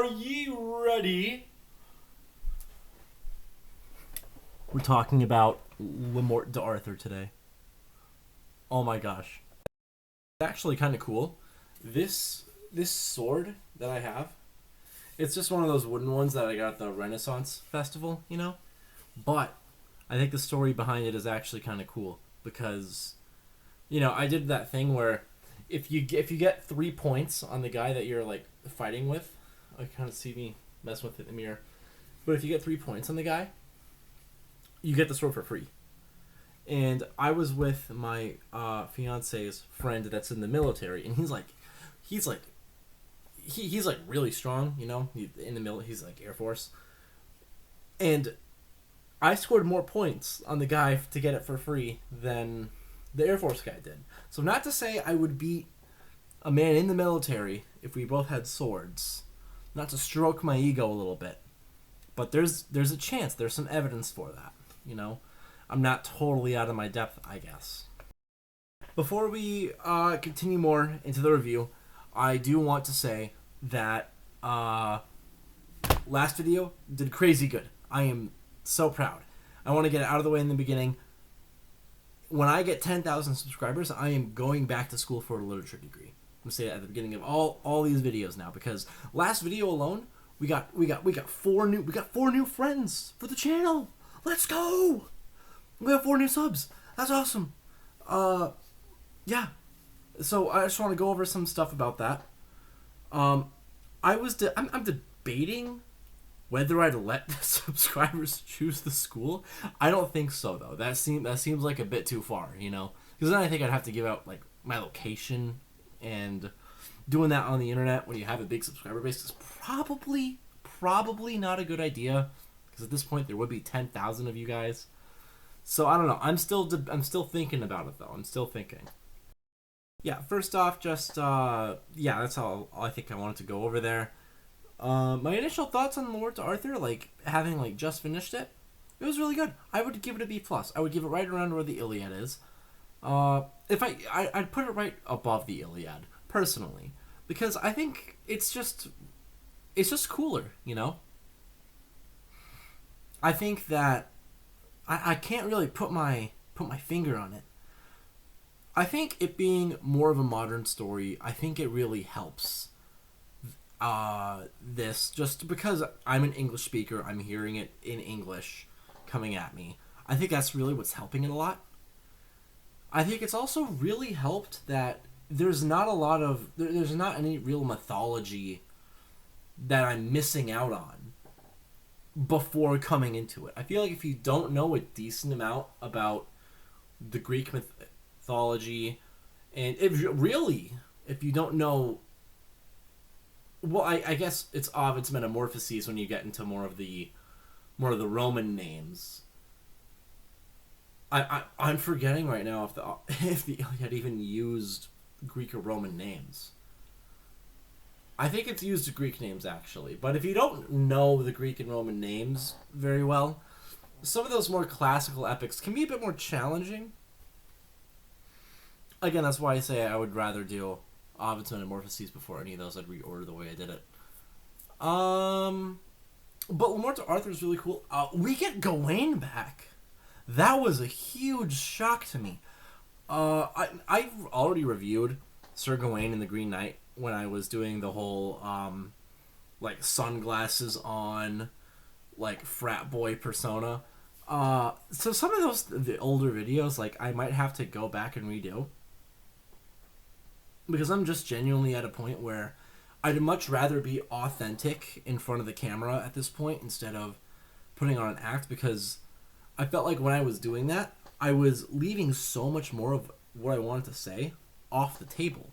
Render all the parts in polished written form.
ye ready? We're talking about MORTE d'Arthur today. Oh my gosh. It's actually kind of cool. This sword that I have, it's just one of those wooden ones that I got at the Renaissance Festival, you know? But I think the story behind it is actually kind of cool because, I did that thing where if you get 3 points on the guy that you're like fighting with, I kind of see me messing with it in the mirror. But if you get 3 points on the guy, you get the sword for free. And I was with my fiance's friend that's in the military, and he's really strong, in the military. He's like Air Force, and I scored more points on the guy to get it for free than the Air Force guy did. So not to say I would beat a man in the military if we both had swords. Not to stroke my ego a little bit, but there's a chance. There's some evidence for that. I'm not totally out of my depth, I guess. Before we continue more into the review, I do want to say that last video did crazy good. I am so proud. I want to get it out of the way in the beginning. When I get 10,000 subscribers, I am going back to school for a literature degree. I'm gonna say that at the beginning of all these videos now, because last video alone we got 4 new friends for the channel. Let's go! We have 4 new subs. That's awesome. Yeah. So I just want to go over some stuff about that. I'm debating whether I'd let the subscribers choose the school. I don't think so though. That seems like a bit too far, because then I think I'd have to give out like my location, and doing that on the internet when you have a big subscriber base is probably not a good idea, because at this point there would be 10,000 of you guys. So I don't know. I'm still thinking about it though. I'm still thinking. Yeah, first off, just that's all I think I wanted to go over there. My initial thoughts on MORTE d'Arthur, like having just finished it, it was really good. I would give it a B+. I would give it right around where the Iliad is. If I'd put it right above the Iliad personally, because I think it's just cooler, I think that I can't really put my finger on it. I think it being more of a modern story, I think it really helps this, just because I'm an English speaker, I'm hearing it in English coming at me. I think that's really what's helping it a lot. I think it's also really helped that there's not any real mythology that I'm missing out on before coming into it. I feel like if you don't know a decent amount about the Greek mythology, and if you don't know, well, I guess it's Ovid's Metamorphoses when you get into more of the Roman names. I'm forgetting right now if the Iliad even used Greek or Roman names. I think it's used Greek names actually, but if you don't know the Greek and Roman names very well, some of those more classical epics can be a bit more challenging. Again, that's why I say I would rather do Ovid's Metamorphoses before any of those. I'd reorder the way I did it. But MORTE d'Arthur is really cool. We get Gawain back. That was a huge shock to me. I've already reviewed Sir Gawain and the Green Knight when I was doing the whole sunglasses on, frat boy persona. So some of the older videos, I might have to go back and redo, because I'm just genuinely at a point where I'd much rather be authentic in front of the camera at this point instead of putting on an act, because I felt like when I was doing that, I was leaving so much more of what I wanted to say off the table.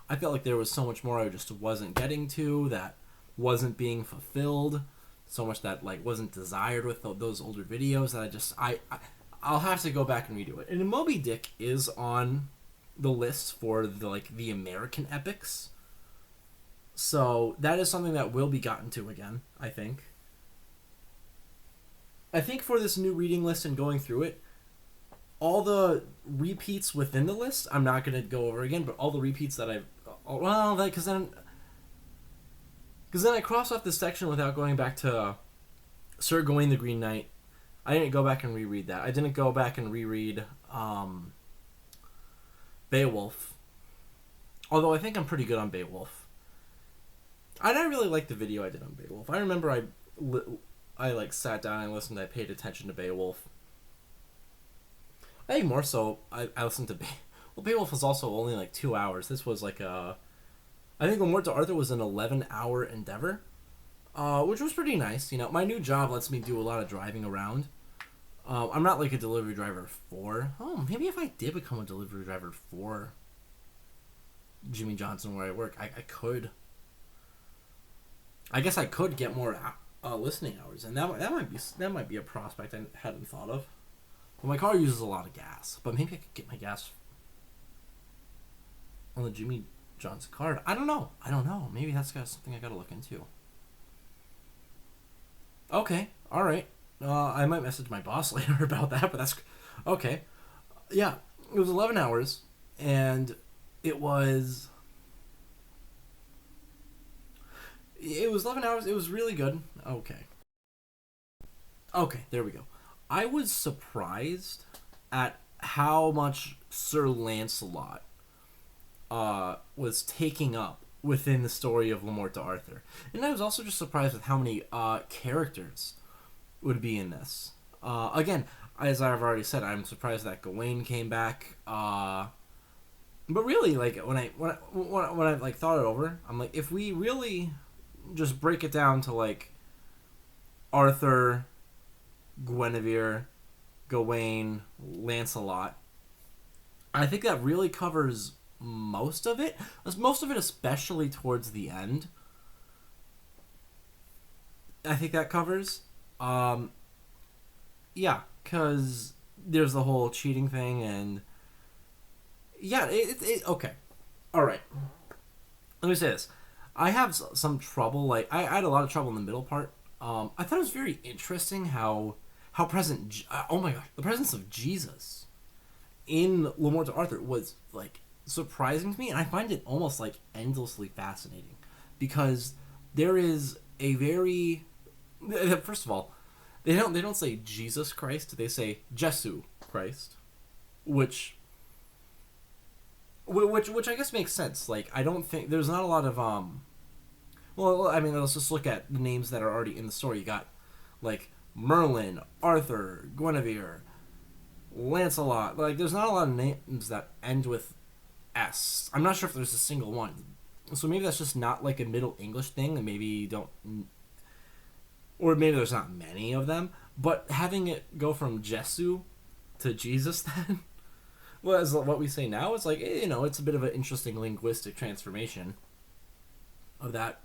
I felt like there was so much more I just wasn't getting to, that wasn't being fulfilled, so much that wasn't desired with those older videos, that I'll have to go back and redo it. And Moby Dick is on the list for the American epics, so that is something that will be gotten to again. I think for this new reading list and going through it, all the repeats within the list I'm not going to go over again, but all the repeats that because then, Because then I crossed off this section without going back to Sir Gawain the Green Knight. I didn't go back and reread that. I didn't go back and reread Beowulf. Although I think I'm pretty good on Beowulf. I didn't really like the video I did on Beowulf. I remember I like sat down and listened. I paid attention to Beowulf. I think more so I listened to Beowulf was also only like 2 hours. This was like I think MORTE Arthur was an 11-hour endeavor, which was pretty nice. You know, my new job lets me do a lot of driving around. I'm not like a delivery driver for. Oh, maybe if I did become a delivery driver for Jimmy Johnson where I work, I could. I guess I could get more listening hours, and that might be a prospect I hadn't thought of. Well, my car uses a lot of gas, but maybe I could get my gas on the Jimmy Johnson card. I don't know. Maybe that's something I gotta look into. Okay, all right. I might message my boss later about that, but that's okay. Yeah, it was 11 hours, and it was 11 hours. It was really good. Okay, there we go. I was surprised at how much Sir Lancelot was taking up within the story of MORTE Arthur. And I was also just surprised with how many characters would be in this. Again, as I've already said, I'm surprised that Gawain came back. But really, like when I like thought it over, I'm like, if we really just break it down to like Arthur, Guinevere, Gawain, Lancelot, I think that really covers most of it. Most of it, especially towards the end. I think that covers. Yeah, because there's the whole cheating thing, and yeah, okay. All right. Let me say this. I have some trouble. Like I had a lot of trouble in the middle part. I thought it was very interesting how present. Oh my gosh, the presence of Jesus in MORTE Arthur was like surprising to me, and I find it almost like endlessly fascinating because there is a very first of all, they don't say Jesus Christ, they say Jesu Christ, which I guess makes sense. Like I don't think there's not a lot of well, I mean, let's just look at the names that are already in the story. You got like Merlin, Arthur, Guinevere, Lancelot. Like there's not a lot of names that end with S. I'm not sure if there's a single one. So maybe that's just not like a Middle English thing, and maybe you don't, or maybe there's not many of them. But having it go from Jesu to Jesus then, well, as what we say now, it's like, you know, it's a bit of an interesting linguistic transformation of that.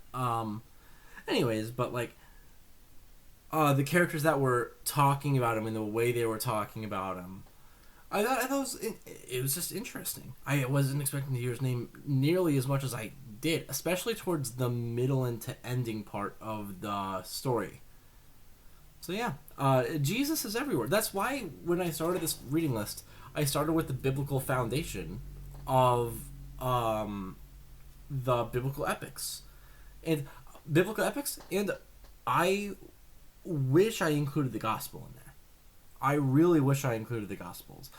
Anyways, but like the characters that were talking about him and the way they were talking about him, I thought it was just interesting. I wasn't expecting to hear his name nearly as much as I did, especially towards the middle and to ending part of the story. So yeah, Jesus is everywhere. That's why when I started this reading list, I started with the biblical foundation of the biblical epics. And I wish I included the gospel in there. I really wish I included the gospels.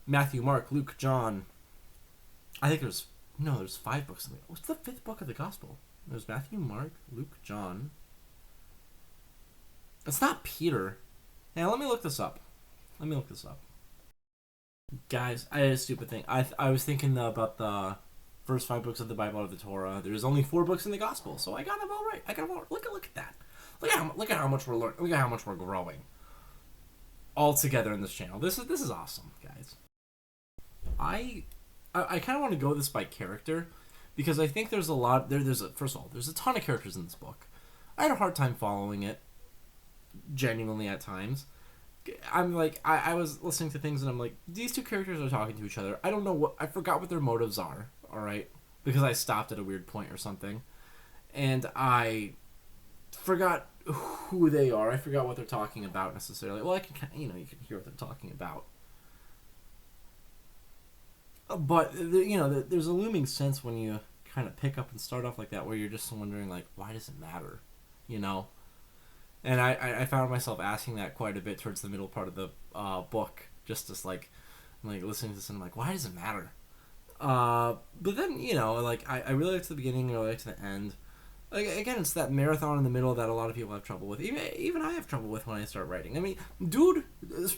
Matthew, Mark, Luke, John. I think there's 5 books in there. What's the 5th book of the gospel? There's Matthew, Mark, Luke, John. It's not Peter. Now let me look this up. Guys, I had a stupid thing. I was thinking about the first 5 books of the Bible or the Torah. There's only 4 books in the Gospel, so I got them all right. Look at that. Look at how much we're learning. Look at how much we're growing. All together in this channel. This is awesome, guys. I kind of want to go this by character because I think there's a lot. First of all, there's a ton of characters in this book. I had a hard time following it, genuinely at times. I'm like, I was listening to things and I'm like, these 2 characters are talking to each other. I don't know I forgot what their motives are, alright? Because I stopped at a weird point or something. And I forgot who they are. I forgot what they're talking about necessarily. Well, you can hear what they're talking about. But, there's a looming sense when you kind of pick up and start off like that, where you're just wondering like, why does it matter, you know? And I found myself asking that quite a bit towards the middle part of the book, just as like listening to this and I'm like, why does it matter? But then, you know, like I really liked the beginning, I really liked the end. Like, again, it's that marathon in the middle that a lot of people have trouble with. Even I have trouble with when I start writing. I mean, dude,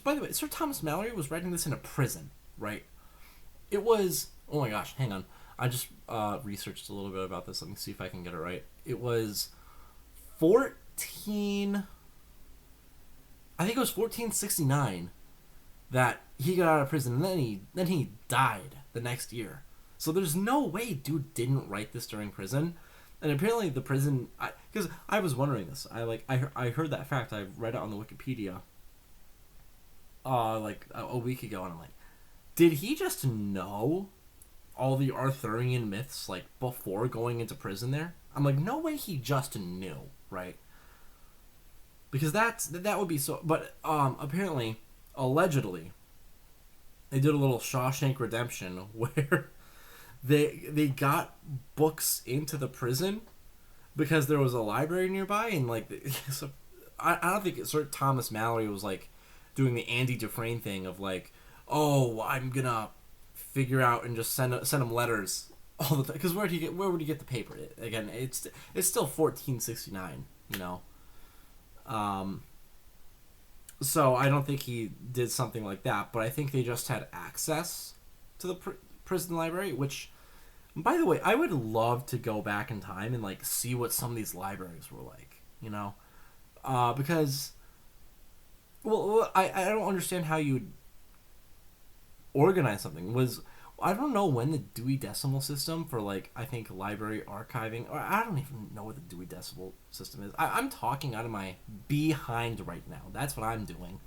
by the way, Sir Thomas Malory was writing this in a prison, right? It was, oh my gosh, hang on. I just researched a little bit about this. Let me see if I can get it right. It was 14... I think it was 1469 that he got out of prison, and then he died the next year. So there's no way dude didn't write this during prison. And apparently the prison, because I was wondering this, I heard that fact, I read it on the Wikipedia, like a week ago, and I'm like, did he just know all the Arthurian myths like before going into prison there? I'm like, no way he just knew, right? Because that would be so. But apparently, allegedly, they did a little Shawshank Redemption where they got books into the prison because there was a library nearby, and like so I don't think Sir Thomas Malory was like doing the Andy Dufresne thing of like, oh, I'm gonna figure out and just send him letters all the time, because where would he get the paper? Again, it's still 1469, you know. So I don't think he did something like that, but I think they just had access to the prison library, which, by the way, I would love to go back in time and like see what some of these libraries were like, you know, because, well, I don't understand how you'd organize something. I don't know when the Dewey Decimal System for like, I think library archiving, or I don't even know what the Dewey Decimal System is. I'm talking out of my behind right now. That's what I'm doing.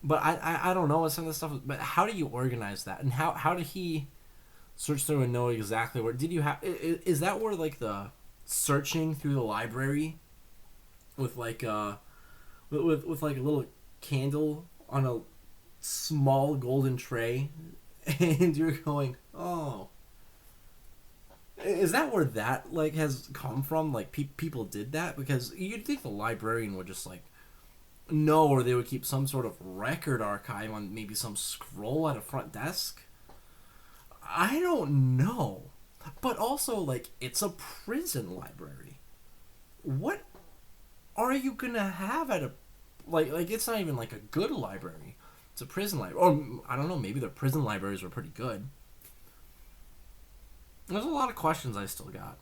But I don't know what some of this stuff is, but how do you organize that? And how did he search through and know exactly where? Did you have, is that where like the searching through the library with like with like a little candle on a small golden tray, and you're going, oh, is that where that like has come from? Like people did that because you'd think the librarian would just like know, or they would keep some sort of record archive on maybe some scroll at a front desk. I don't know, but also like it's a prison library. What are you gonna have at a like it's not even like a good library. It's a prison library. Or, I don't know, maybe their prison libraries were pretty good. There's a lot of questions I still got.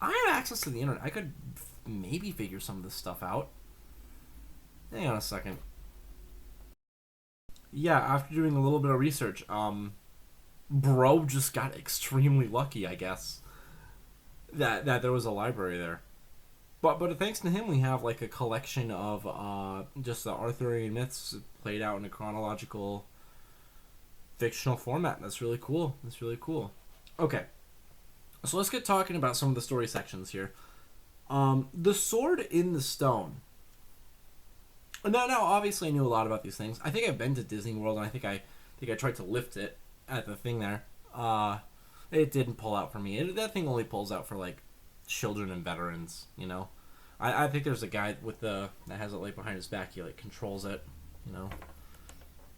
I have access to the internet. I could maybe figure some of this stuff out. Hang on a second. Yeah, after doing a little bit of research, bro just got extremely lucky, I guess, that there was a library there. But thanks to him, we have like a collection of just the Arthurian myths played out in a chronological, fictional format. That's really cool. Okay, so let's get talking about some of the story sections here. The sword in the stone. Now, obviously, I knew a lot about these things. I think I've been to Disney World, and I think I tried to lift it at the thing there. It didn't pull out for me. That thing only pulls out for like children and veterans, you know. I think there's a guy that has it like behind his back. He like controls it, you know.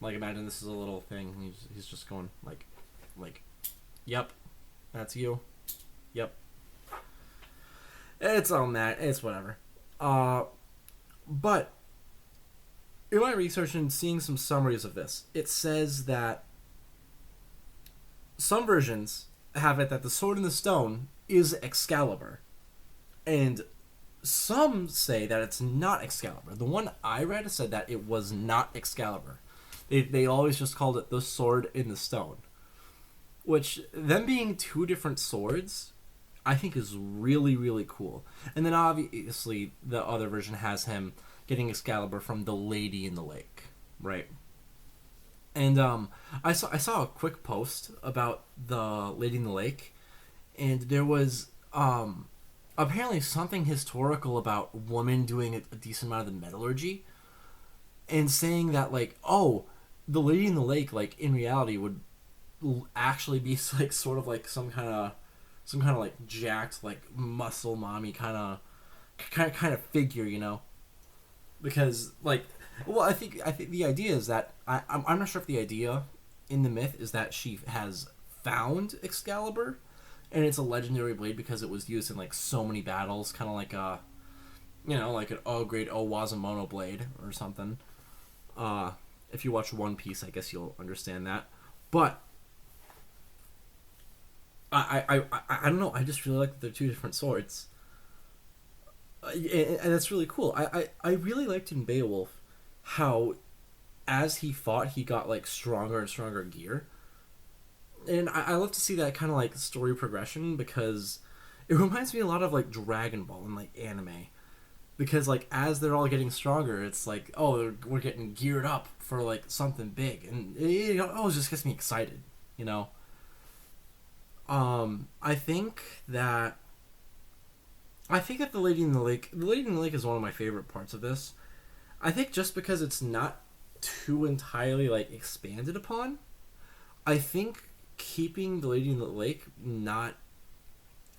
Like imagine this is a little thing. He's just going like, yep, that's you, yep. It's on that. It's whatever. But in my research and seeing some summaries of this, it says that some versions have it that the sword in the stone is Excalibur, and some say that it's not Excalibur. The one I read said that it was not Excalibur. They always just called it the sword in the stone, which, them being two different swords, I think is really, really cool. And then obviously the other version has him getting Excalibur from the Lady in the Lake, right? And I saw a quick post about the Lady in the Lake, and there was apparently something historical about women doing a decent amount of the metallurgy, and saying that like, oh, the Lady in the Lake, like in reality would actually be like sort of like some kind of some kind of like jacked, like muscle mommy kind of figure, because like, well, I think the idea is that I'm not sure if the idea in the myth is that she has found Excalibur, and it's a legendary blade because it was used in like so many battles, kind of like a, like an great Wazamono blade or something. If you watch One Piece, I guess you'll understand that. But I don't know. I just really like that they're two different swords, and that's really cool. I really liked in Beowulf how, as he fought, he got like stronger and stronger gear, and I love to see that kind of like story progression because it reminds me a lot of like Dragon Ball and like anime. Because like as they're all getting stronger, it's like, oh, we're getting geared up for like something big, and it always just gets me excited, you know. I think that the Lady in the Lake is one of my favorite parts of this. I think just because it's not too entirely like expanded upon, I think keeping the Lady in the Lake not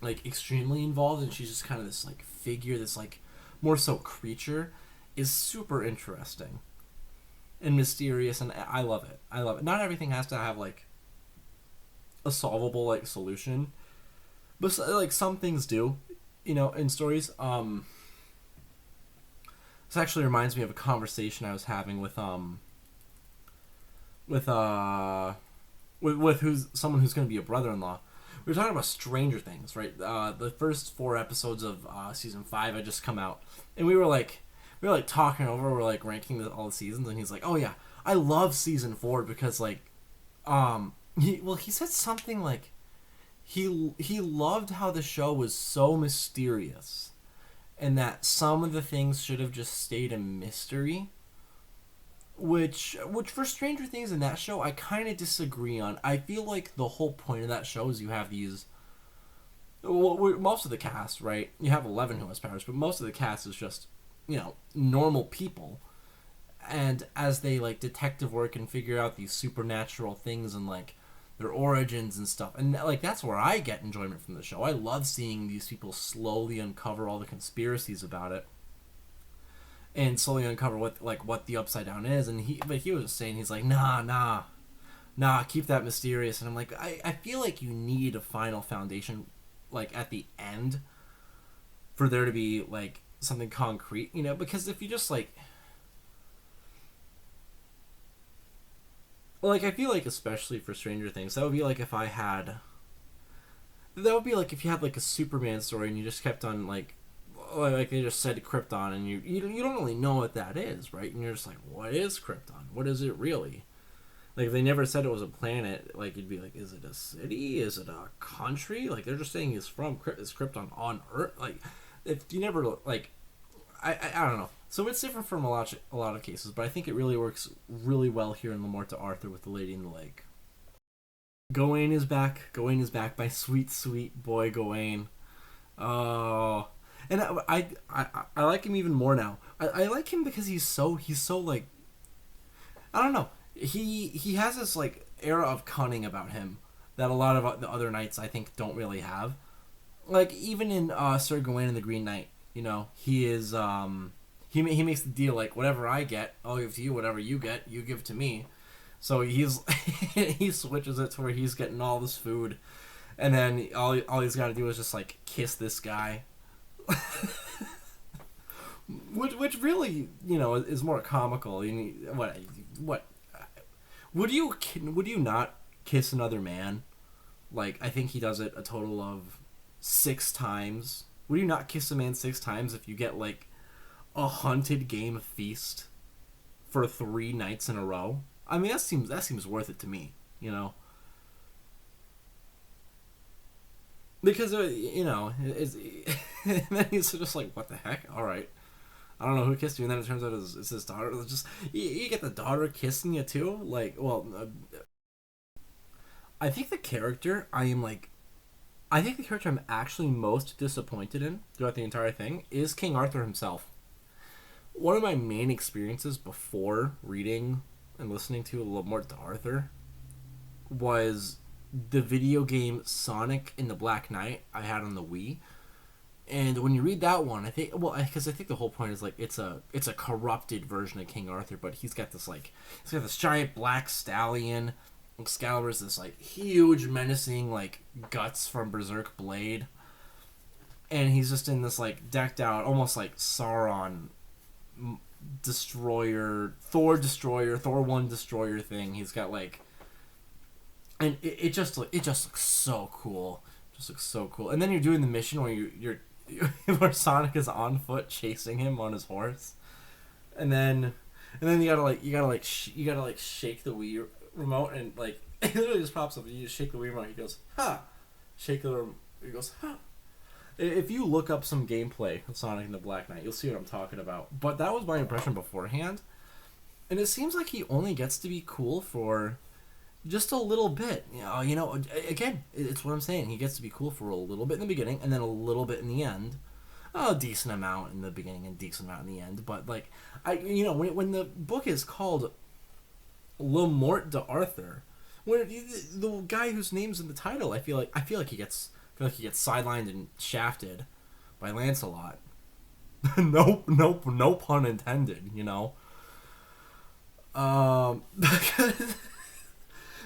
like extremely involved, and she's just kind of this like figure, this like more so creature, is super interesting and mysterious, and I love it. I love it. Not everything has to have like a solvable like solution, but like some things do, in stories. This actually reminds me of a conversation I was having with who's someone who's going to be a brother-in-law. We were talking about Stranger Things, right? The first 4 episodes of season 5 had just come out, and we were like talking over, we're like ranking all the seasons, and he's like, "Oh yeah, I love season 4 because like, he said something like he loved how the show was so mysterious, and that some of the things should have just stayed a mystery." Which for Stranger Things in that show, I kind of disagree on. I feel like the whole point of that show is you have these. Well, most of the cast, right? You have 11 who has powers, but most of the cast is just, normal people. And as they like detective work and figure out these supernatural things and like their origins and stuff, and like that's where I get enjoyment from the show. I love seeing these people slowly uncover all the conspiracies about it. And slowly uncover what the upside down is, and he was just saying, he's like, nah, keep that mysterious. And I'm like, I feel like you need a final foundation, like at the end, for there to be like something concrete, because if you just like I feel like especially for Stranger Things, that would be like if you had like a Superman story and you just kept on like they just said Krypton, and you don't really know what that is, right? And you're just like, what is Krypton? What is it really? Like, if they never said it was a planet, like, you'd be like, is it a city? Is it a country? Like, they're just saying is Krypton on Earth? Like, if you never, like, I don't know. So it's different from a lot of cases, but I think it really works really well here in Morte Arthur with the Lady in the Lake. Gawain is back. Gawain is back. My sweet, sweet boy Gawain. Oh... And I like him even more now. I like him because he's so like, I don't know. He has this like era of cunning about him that a lot of the other knights I think don't really have. Like even in Sir Gawain and the Green Knight, he is he makes the deal like, whatever I get, I'll give to you. Whatever you get, you give to me. So he's he switches it to where he's getting all this food, and then all he's got to do is just like kiss this guy. which really, is more comical. What would you not kiss another man? Like, I think he does it a total of 6 times. Would you not kiss a man 6 times if you get like a hunted game feast for 3 nights in a row? I mean, that seems worth it to me, Because, it's, and then he's just like, what the heck? All right. I don't know who kissed you, and then it turns out it's his daughter. It's just, you get the daughter kissing you, too? Like, well, I think the character I'm actually most disappointed in throughout the entire thing is King Arthur himself. One of my main experiences before reading and listening to Morte Arthur was the video game Sonic in the Black Knight I had on the Wii. And when you read that one, I think, well, because I think the whole point is like it's a corrupted version of King Arthur, but he's got this giant black stallion. Excalibur's this like huge menacing like guts from Berserk blade, and he's just in this like decked out almost like Sauron destroyer, Thor 1 destroyer thing. He's got like, and it just looks so cool. Just looks so cool. And then you're doing the mission where you're where Sonic is on foot chasing him on his horse, and then you gotta shake the Wii remote, and like it literally just pops up. You just shake the Wii remote. He goes, "Ha!" Shake the remote. He goes, "Ha!" If you look up some gameplay of Sonic in the Black Knight, you'll see what I'm talking about. But that was my impression beforehand, and it seems like he only gets to be cool for just a little bit. Again, it's what I'm saying. He gets to be cool for a little bit in the beginning, and then a little bit in the end. A decent amount in the beginning and decent amount in the end. But like, when the book is called Le Morte d'Arthur, when the guy whose name's in the title, I feel like he gets sidelined and shafted by Lancelot. No pun intended.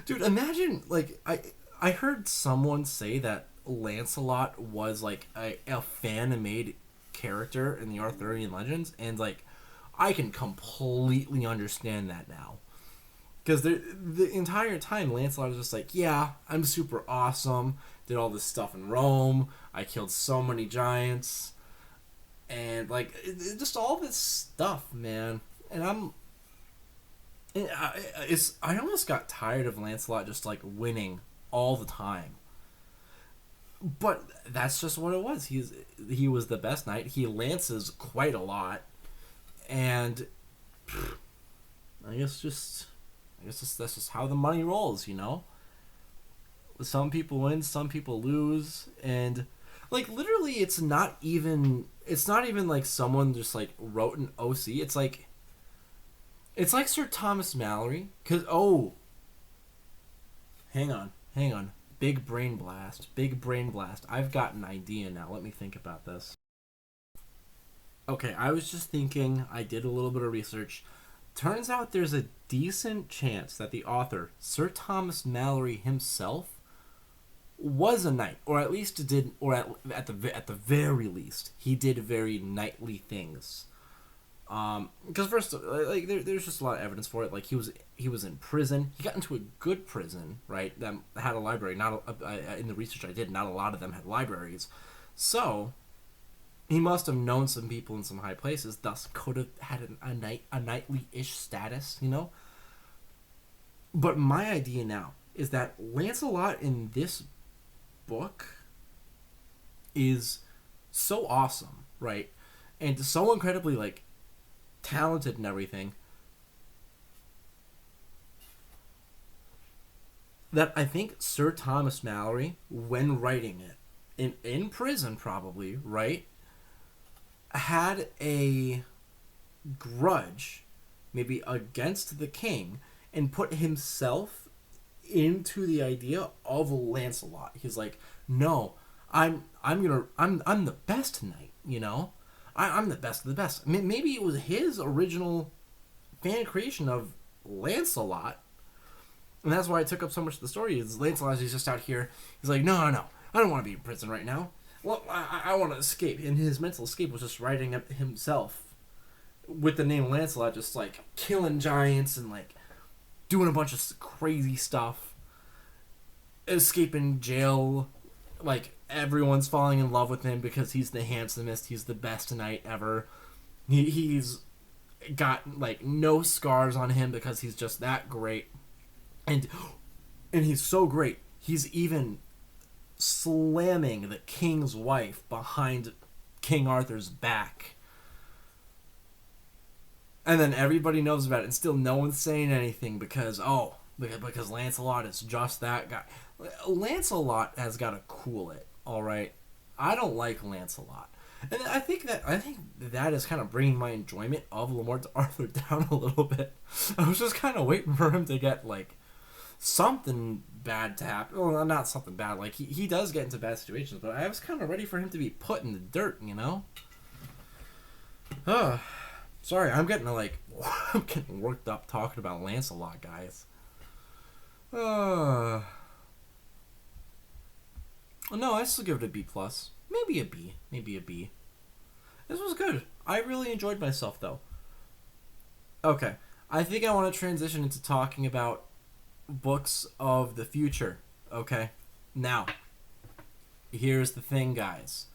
Dude, imagine, like, I heard someone say that Lancelot was, like, a fan-made character in the Arthurian legends, and, like, I can completely understand that now. Because the entire time, Lancelot was just like, yeah, I'm super awesome, did all this stuff in Rome, I killed so many giants, and, like, just all this stuff, man. And I almost got tired of Lancelot just like winning all the time. But that's just what it was. He was the best knight. He lances quite a lot, and I guess that's just how the money rolls, Some people win, some people lose, and like literally, it's not even like someone just like wrote an OC. It's like Sir Thomas Malory, because, hang on. Big brain blast. I've got an idea now. Let me think about this. Okay, I was just thinking, I did a little bit of research. Turns out there's a decent chance that the author, Sir Thomas Malory himself, was a knight, or at least did, or at the very least, he did very knightly things. Because first, like, there's just a lot of evidence for it. Like, he was in prison. He got into a good prison, right? That had a library. In the research I did, not a lot of them had libraries. So, he must have known some people in some high places. Thus, could have had a knightly-ish status, But my idea now is that Lancelot in this book is so awesome, right? And so incredibly, like, talented and everything, that I think Sir Thomas Malory, when writing it, in prison probably, right, had a grudge maybe against the king and put himself into the idea of Lancelot. He's like, no, I'm the best knight, I'm the best of the best. Maybe it was his original fan creation of Lancelot, and that's why it took up so much of the story. Is Lancelot is just out here. He's like, no, I don't want to be in prison right now. Well, I want to escape. And his mental escape was just writing up himself with the name Lancelot, just like killing giants and like doing a bunch of crazy stuff, escaping jail, like. Everyone's falling in love with him because he's the handsomest, he's the best knight ever. He's got like no scars on him because he's just that great. And he's so great, he's even slamming the king's wife behind King Arthur's back. And then everybody knows about it and still no one's saying anything because Lancelot is just that guy. Lancelot has got to cool it. All right, I don't like Lancelot, and I think that is kind of bringing my enjoyment of Le Morte d'Arthur down a little bit. I was just kind of waiting for him to get like something bad to happen. Well, not something bad. Like, he does get into bad situations, but I was kind of ready for him to be put in the dirt, you know? Sorry, I'm getting, like, I'm getting worked up talking about Lancelot, guys. No, I still give it a B+. Maybe a B. Maybe a B. This was good. I really enjoyed myself, though. Okay. I think I want to transition into talking about books of the future. Okay? Now, here's the thing, guys.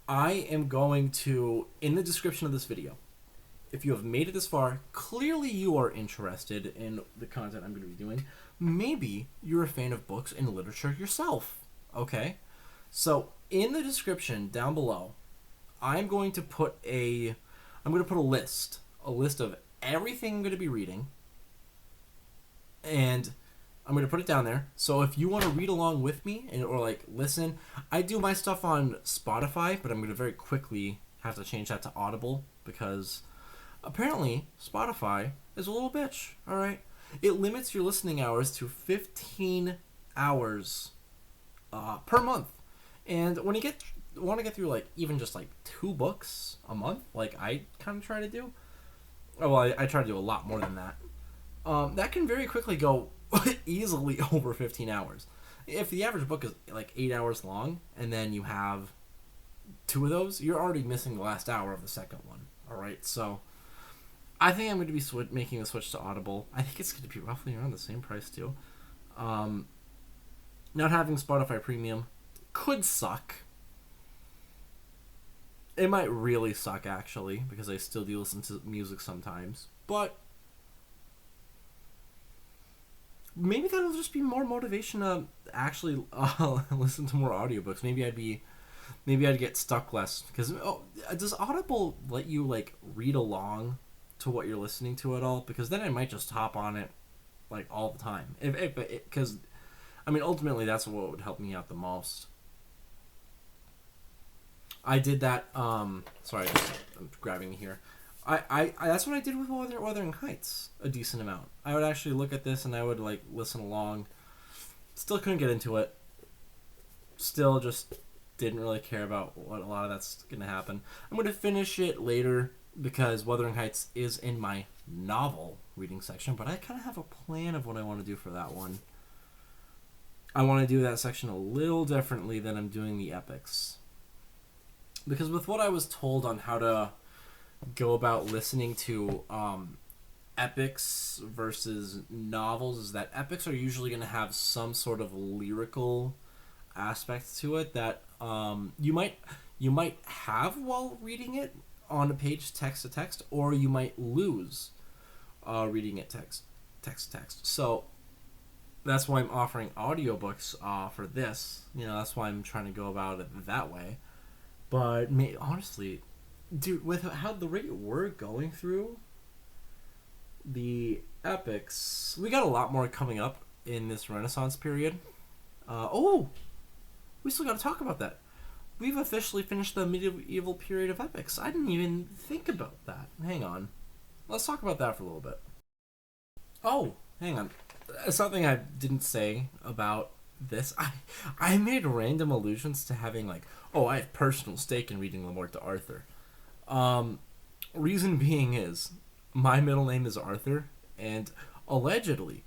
I am going to, in the description of this video, if you have made it this far, clearly you are interested in the content I'm going to be doing. Maybe you're a fan of books and literature yourself. Okay? So, in the description down below, I'm going to put a list of everything I'm going to be reading, and I'm going to put it down there. So if you want to read along with me or like listen, I do my stuff on Spotify, but I'm going to very quickly have to change that to Audible because apparently Spotify is a little bitch. All right, it limits your listening hours to 15 hours per month, and when you want to get through like even just like 2 books a month, like I kind of try to do. Well, I try to do a lot more than that. That can very quickly go easily over 15 hours. If the average book is like 8 hours long, and then you have 2 of those, you're already missing the last hour of the second one. All right, so I think I'm going to be making a switch to Audible. I think it's going to be roughly around the same price too. Not having Spotify Premium could suck. It might really suck, actually, because I still do listen to music sometimes. But maybe that'll just be more motivation to actually listen to more audiobooks. Maybe I'd get stuck less. Because does Audible let you like read along to what you're listening to at all? Because then I might just hop on it like all the time. Because I mean, ultimately, that's what would help me out the most. I did that. Sorry, I'm grabbing here. I that's what I did with Wuthering Heights a decent amount. I would actually look at this and I would like listen along. Still couldn't get into it. Still just didn't really care about what a lot of that's gonna happen. I'm gonna finish it later because Wuthering Heights is in my novel reading section, but I kind of have a plan of what I want to do for that one. I want to do that section a little differently than I'm doing the epics. Because with what I was told on how to go about listening to epics versus novels is that epics are usually going to have some sort of lyrical aspect to it that you might have while reading it on a page text to text, or you might lose reading it text to text. So that's why I'm offering audiobooks for this. You know, that's why I'm trying to go about it that way. But honestly, dude, with how the rate we're going through the epics, we got a lot more coming up in this Renaissance period. We still got to talk about that. We've officially finished the medieval period of epics. I didn't even think about that. Hang on. Let's talk about that for a little bit. Oh, hang on. Something I didn't say about this. I made random allusions to having like, I have personal stake in reading the MORTE to Arthur. Reason being is my middle name is Arthur, and allegedly,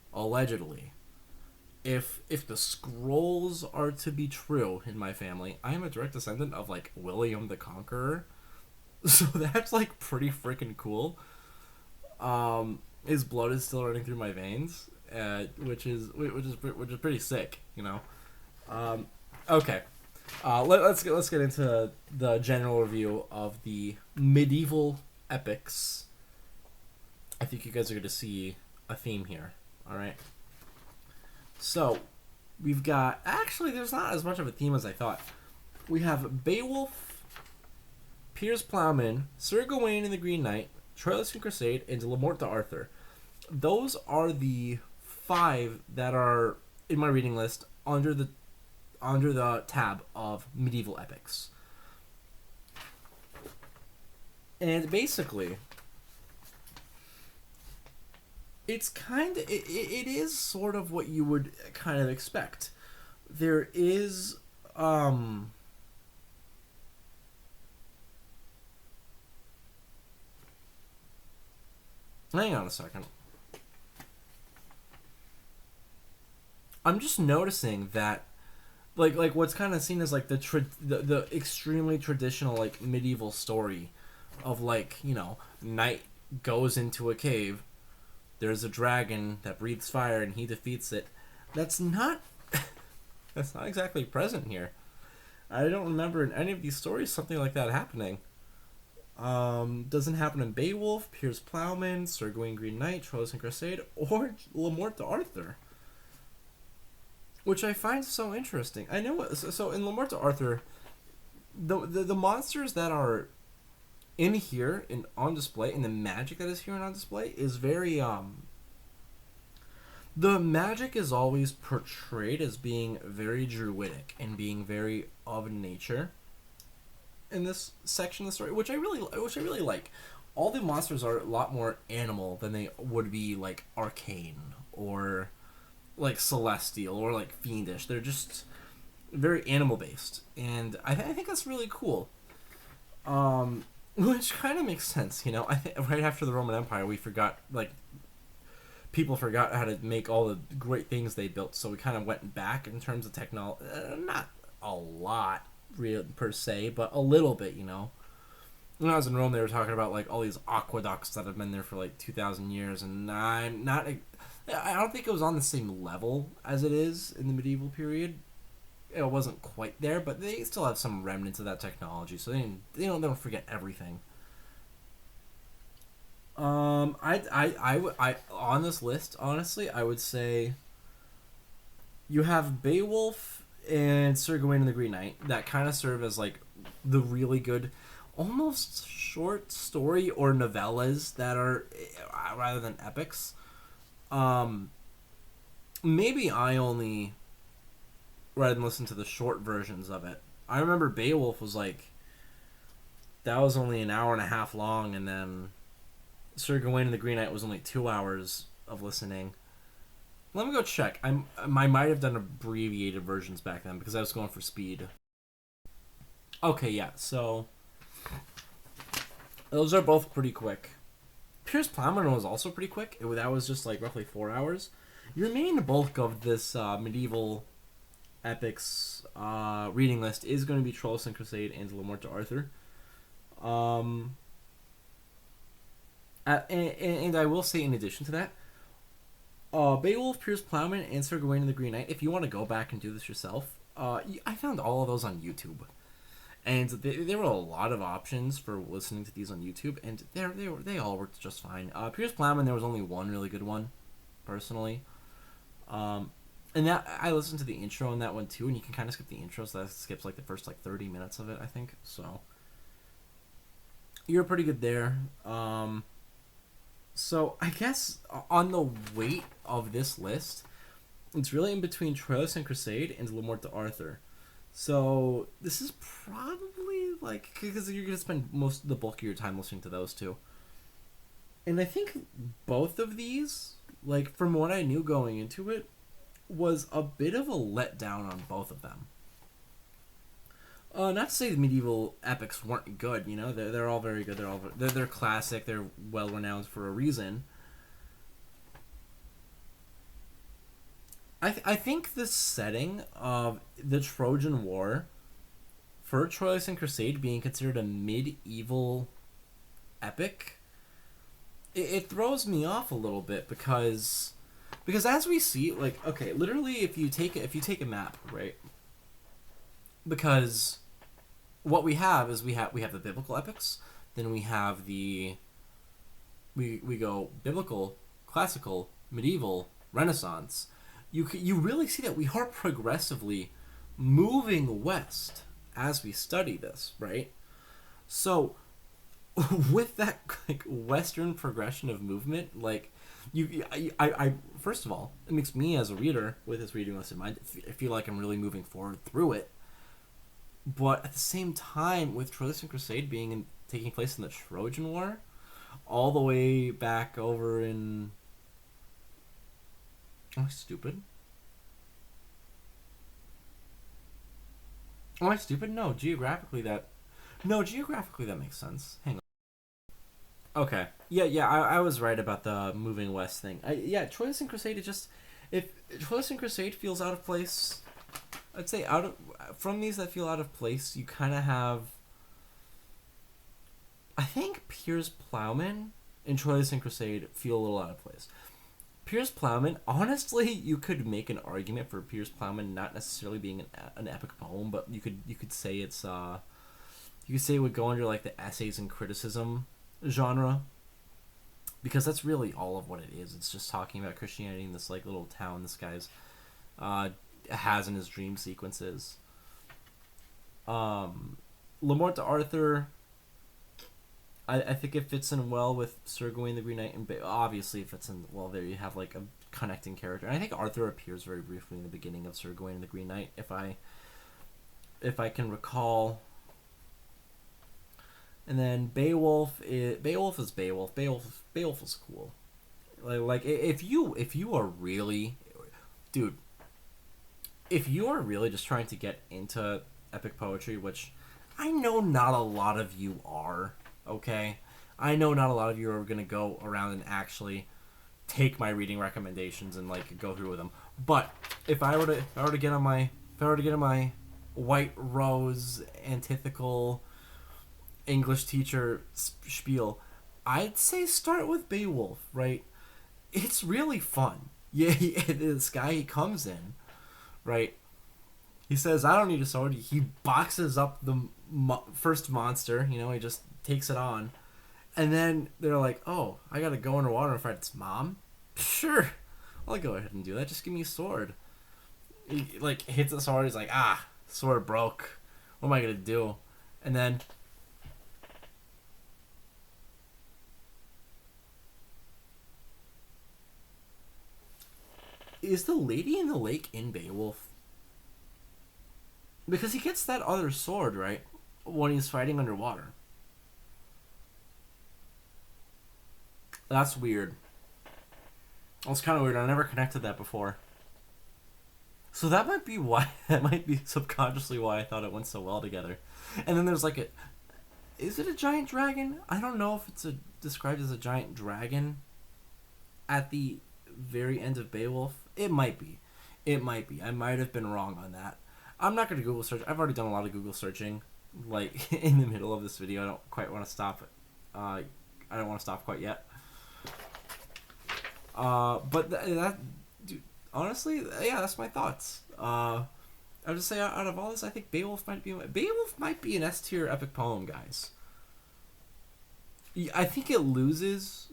if the scrolls are to be true in my family, I am a direct descendant of like William the Conqueror. So that's like pretty freaking cool. His blood is still running through my veins, which is pretty sick, you know. Okay. Let's get into the general review of the medieval epics. I think you guys are going to see a theme here. All right. So, we've got... Actually, there's not as much of a theme as I thought. We have Beowulf, Piers Plowman, Sir Gawain and the Green Knight, Troilus and Crusade, and Le Morte d'Arthur. Those are the 5 that are in my reading list under the tab of medieval epics. And basically, It's it is sort of what you would kind of expect. There is hang on a second. I'm just noticing that like what's kind of seen as like the extremely traditional like medieval story of like, you know, knight goes into a cave, there's a dragon that breathes fire and he defeats it. That's not that's not exactly present here. I don't remember in any of these stories something like that happening. Doesn't happen in Beowulf, Piers Plowman, Sir Gawain Green Knight, Troilus and Crusade, or Le Morte d'Arthur, which I find so interesting. I know so in Le Morte d'Arthur, the monsters that are in here and on display, and the magic that is here and on display is very the magic is always portrayed as being very druidic and being very of nature in this section of the story, which I really like. All the monsters are a lot more animal than they would be like arcane or like celestial or like fiendish. They're just very animal based, and I think that's really cool. Which kind of makes sense, you know. I think right after the Roman Empire, we forgot like people forgot how to make all the great things they built, so we kind of went back in terms of technology. Not a lot, real per se, but a little bit, you know. When I was in Rome, they were talking about like all these aqueducts that have been there for like 2,000 years, and I'm not. I don't think it was on the same level as it is in the medieval period. It wasn't quite there, but they still have some remnants of that technology, so they don't forget everything. I on this list, honestly, I would say you have Beowulf and Sir Gawain and the Green Knight that kind of serve as like the really good, almost short story or novellas that are rather than epics. Um, Maybe I only read and listened to the short versions of it. I remember Beowulf was like that was only an hour and a half long, and then Sir Gawain and the Green Knight was only 2 hours of listening. Let me go check. I might have done abbreviated versions back then because I was going for speed. Okay, yeah. So those are both pretty quick. Piers Plowman was also pretty quick. That was just like roughly 4 hours. Your main bulk of this medieval epics reading list is going to be Troilus and Crusade and Le Morte d'Arthur. Um, and I will say, in addition to that, Beowulf, Piers Plowman, and Sir Gawain and the Green Knight. If you want to go back and do this yourself, I found all of those on YouTube, and there were a lot of options for listening to these on YouTube, and they all worked just fine. Piers Plowman, there was only one really good one, personally. Um, and that I listened to the intro on that one too, and you can kind of skip the intro, so that skips like the first like 30 minutes of it, I think. So you're pretty good there. So I guess on the weight of this list, it's really in between Troilus and Crusade and Le Morte d'Arthur. So this is probably like because you're gonna spend most of the bulk of your time listening to those two. And I think both of these, like from what I knew going into it, was a bit of a letdown on both of them. Not to say the medieval epics weren't good, you know, they're all very good. They're classic. They're well renowned for a reason. I think the setting of the Trojan War for Troilus and Crusade being considered a medieval epic, it throws me off a little bit because as we see, like, okay, literally if you take a map, right? Because what we have is we have the biblical epics, then we have we go biblical, classical, medieval, Renaissance. You really see that we are progressively moving west as we study this, right? So with that like Western progression of movement, like I first of all, it makes me as a reader with this reading list in mind, I feel like I'm really moving forward through it. But at the same time, with Troilus and Crusade taking place in the Trojan War, all the way back over in Am I stupid? Am I stupid? No, geographically that. No, geographically that makes sense. Hang on. Okay. Yeah. I was right about the moving west thing. Yeah, Troilus and Crusade. It just if Troilus and Crusade feels out of place, I'd say out of from these that feel out of place. You kind of have. I think Piers Plowman and Troilus and Crusade feel a little out of place. Piers Plowman, honestly, you could make an argument for Piers Plowman not necessarily being an epic poem, but you could say it's you could say it would go under like the essays and criticism genre, because that's really all of what it is. It's just talking about Christianity in this like little town this guy's has in his dream sequences. Le Morte d'Arthur, I think it fits in well with Sir Gawain the Green Knight, and obviously it fits in well there. You have like a connecting character, and I think Arthur appears very briefly in the beginning of Sir Gawain and the Green Knight, if I can recall. And then Beowulf is Beowulf. Beowulf is cool. Like if you are really, dude, if you are really just trying to get into epic poetry, which I know not a lot of you are, okay? I know not a lot of you are going to go around and actually take my reading recommendations and like go through with them. But if I were to get on my White Rose antithetical English teacher spiel, I'd say start with Beowulf, right? It's really fun. Yeah, this guy, he comes in, right? He says, I don't need a sword. He boxes up the first monster, he just takes it on. And then they're like, oh, I gotta go underwater and fight its mom? Sure, I'll go ahead and do that. Just give me a sword. He, like, hits the sword. He's like, sword broke. What am I gonna do? And then is the lady in the lake in Beowulf? Because he gets that other sword, right? When he's fighting underwater. That's weird. That's kind of weird. I never connected that before. So that might be why. That might be subconsciously why I thought it went so well together. And then there's like a. Is it a giant dragon? I don't know if it's described as a giant dragon. At the very end of Beowulf, it might be. It might be. I might have been wrong on that. I'm not going to Google search. I've already done a lot of Google searching, like in the middle of this video. I don't quite want to stop. I don't want to stop quite yet. But that, dude, honestly, yeah, that's my thoughts. I would just say out of all this, I think Beowulf might be an S tier epic poem, guys. I think it loses.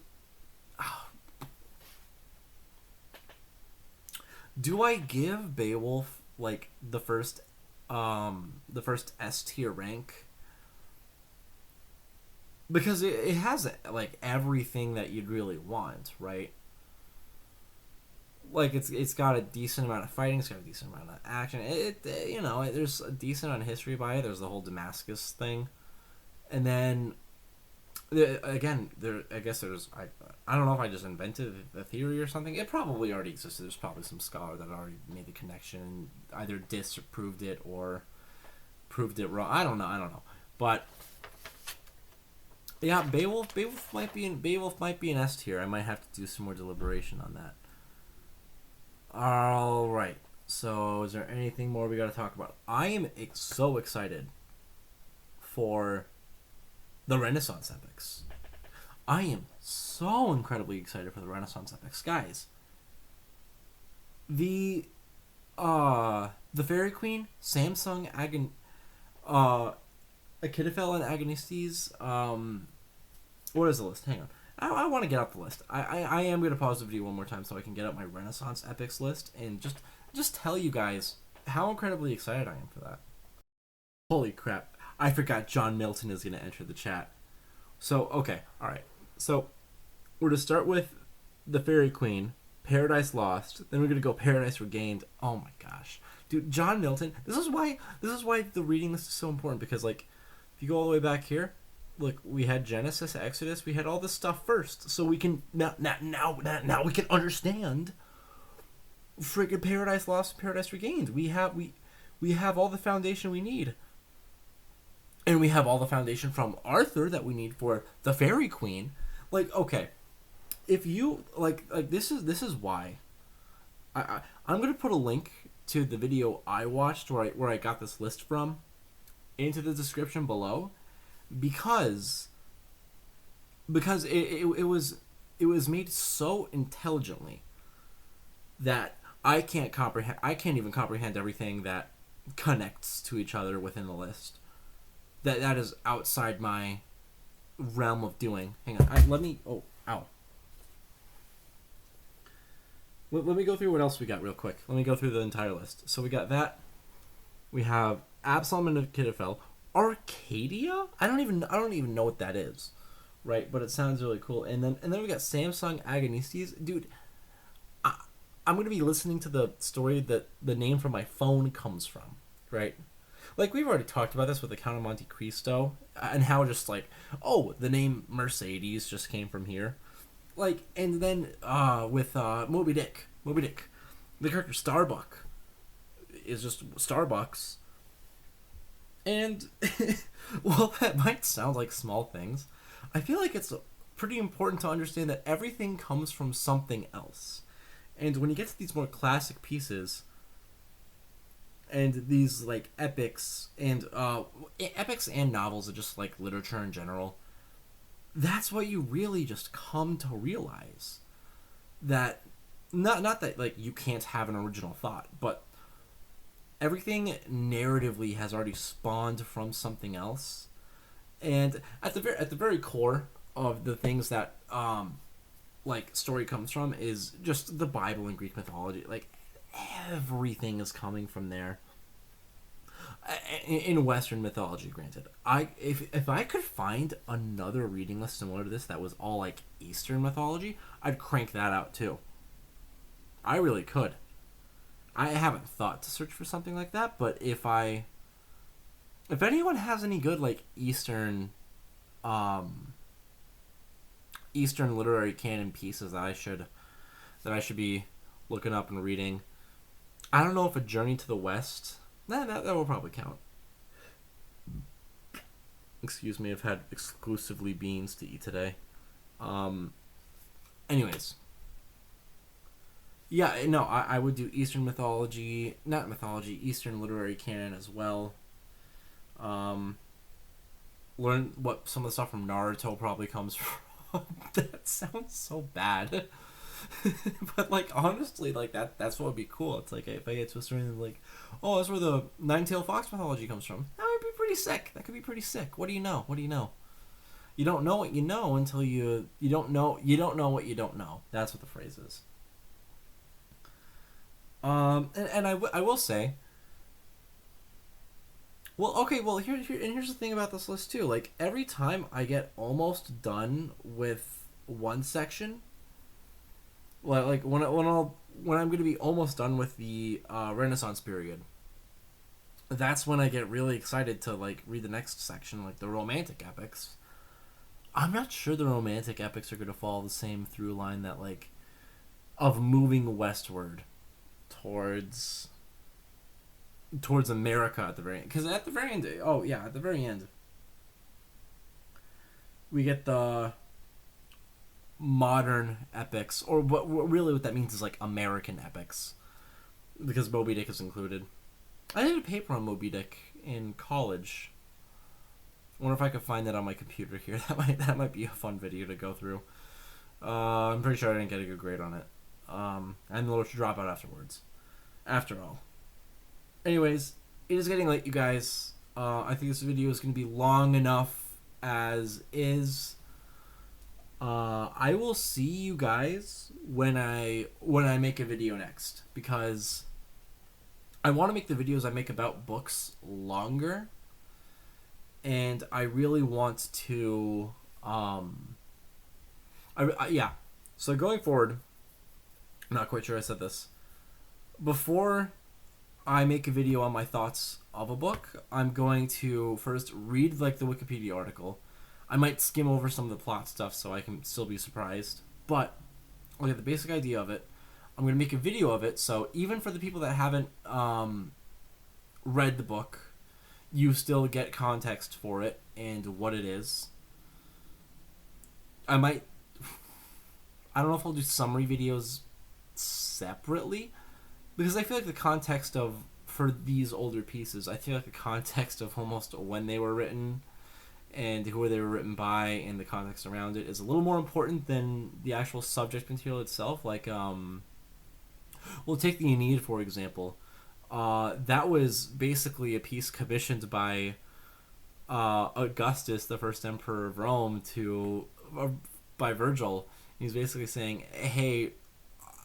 Do I give Beowulf like the first S tier rank? Because it has like everything that you'd really want, right? Like it's got a decent amount of fighting, it's got a decent amount of action. There's a decent amount of history by it. There's the whole Damascus thing, and then again, I guess there's I don't know if I just invented the theory or something. It probably already existed. There's probably some scholar that already made the connection and either disproved it or proved it wrong. I don't know. But yeah, Beowulf might be an S tier. I might have to do some more deliberation on that. All right. So, is there anything more we got to talk about? I am so excited for the Renaissance epics. I am so incredibly excited for the Renaissance epics, guys. The Faerie Queene, Samson, Achitophel, and Agonistes. What is the list? Hang on. I want to get up the list. I am going to pause the video one more time so I can get up my Renaissance epics list and just tell you guys how incredibly excited I am for that. Holy crap. I forgot John Milton is going to enter the chat. So, okay. All right. So, we're to start with the Faerie Queene, Paradise Lost, then we're going to go Paradise Regained. Oh my gosh. Dude, John Milton, this is why the reading list is so important, because like if you go all the way back here, look, we had Genesis, Exodus, we had all this stuff first, so we can now we can understand freaking Paradise Lost, Paradise Regained. We have all the foundation we need. And we have all the foundation from Arthur that we need for the Faerie Queene. Like, okay, if you like this is why I'm gonna put a link to the video I watched where I got this list from into the description below, because it was made so intelligently that I can't even comprehend everything that connects to each other within the list. That is outside my realm of doing. Hang on, let me go through what else we got real quick. Let me go through the entire list. So we got that. We have Absalom and Achitophel. Arcadia? I don't even know what that is, right? But it sounds really cool. And then we got Samson, Agonistes. Dude, I'm gonna be listening to the story that the name from my phone comes from, right? Like, we've already talked about this with the Count of Monte Cristo, and how just like, oh, the name Mercedes just came from here. Like, and then with Moby Dick, the character Starbuck is just Starbucks. And well, that might sound like small things. I feel like it's pretty important to understand that everything comes from something else. And when you get to these more classic pieces, and these like epics and novels, are just like literature in general, that's what you really just come to realize. That not that like you can't have an original thought, but everything narratively has already spawned from something else. And at the very core of the things that like story comes from is just the Bible and Greek mythology. Like, everything is coming from there. In Western mythology, granted. If I could find another reading list similar to this that was all like Eastern mythology, I'd crank that out too. I really could. I haven't thought to search for something like that, but if anyone has any good like Eastern literary canon pieces that I should be looking up and reading. I don't know if A Journey to the West, that will probably count. Excuse me, I've had exclusively beans to eat today. Anyways. Yeah, no, I would do Eastern mythology, not mythology, Eastern literary canon as well. Learn what some of the stuff from Naruto probably comes from. That sounds so bad. But like, honestly, like that's what would be cool. It's like, if I get to a story like, oh, that's where the nine-tailed fox mythology comes from. That would be pretty sick. That could be pretty sick. What do you know? You don't know what you know until you don't know what you don't know. That's what the phrase is. And I will say, well, okay, well, here's the thing about this list too. Like, every time I get almost done with one section, like when I'm going to be almost done with the Renaissance period, that's when I get really excited to like read the next section, like the romantic epics. I'm not sure the romantic epics are going to follow the same through line that like of moving westward towards America at the very end. Because at the very end, at the very end, we get the modern epics, or what that means is like American epics, because Moby Dick is included. I did a paper on Moby Dick in college. I wonder if I could find that on my computer here. That might be a fun video to go through. I'm pretty sure I didn't get a good grade on it. And the little dropout afterwards. After all. Anyways, it is getting late, you guys. I think this video is going to be long enough as is. I will see you guys when I make a video next, because I want to make the videos I make about books longer, and I really want to so going forward, I'm not quite sure I said this. Before I make a video on my thoughts of a book, I'm going to first read like the Wikipedia article. I might skim over some of the plot stuff so I can still be surprised, but I'll get the basic idea of it. I'm going to make a video of it, so even for the people that haven't read the book, you still get context for it and what it is. I don't know if I'll do summary videos separately, because I feel like the context for these older pieces, I feel like the context of almost when they were written and who they were written by and the context around it is a little more important than the actual subject material itself. Like, we'll take the Aeneid, for example. That was basically a piece commissioned by Augustus, the first emperor of Rome, by Virgil. He's basically saying, "Hey,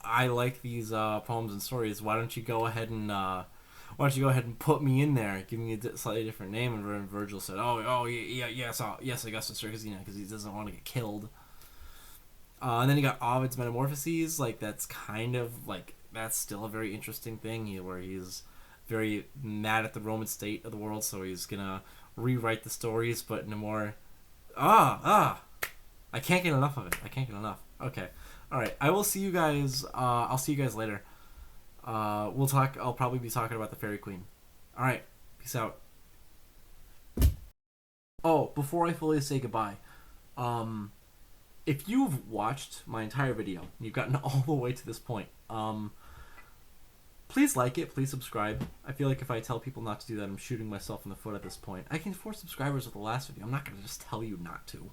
I like these poems and stories. Why don't you go ahead and put me in there? Give me a slightly different name." And Virgil said, yes, Augustus, because he doesn't want to get killed. And then you got Ovid's Metamorphoses. Like, that's kind of like, that's still a very interesting thing where he's very mad at the Roman state of the world, so he's gonna rewrite the stories, but in a more I can't get enough of it. I can't get enough. Okay, all right. I will see you guys. I'll see you guys later. We'll talk. I'll probably be talking about the Faerie Queene. All right. Peace out. Oh, before I fully say goodbye, if you've watched my entire video, you've gotten all the way to this point, please like it, please subscribe. I feel like if I tell people not to do that, I'm shooting myself in the foot at this point. I gained 4 subscribers with the last video. I'm not going to just tell you not to.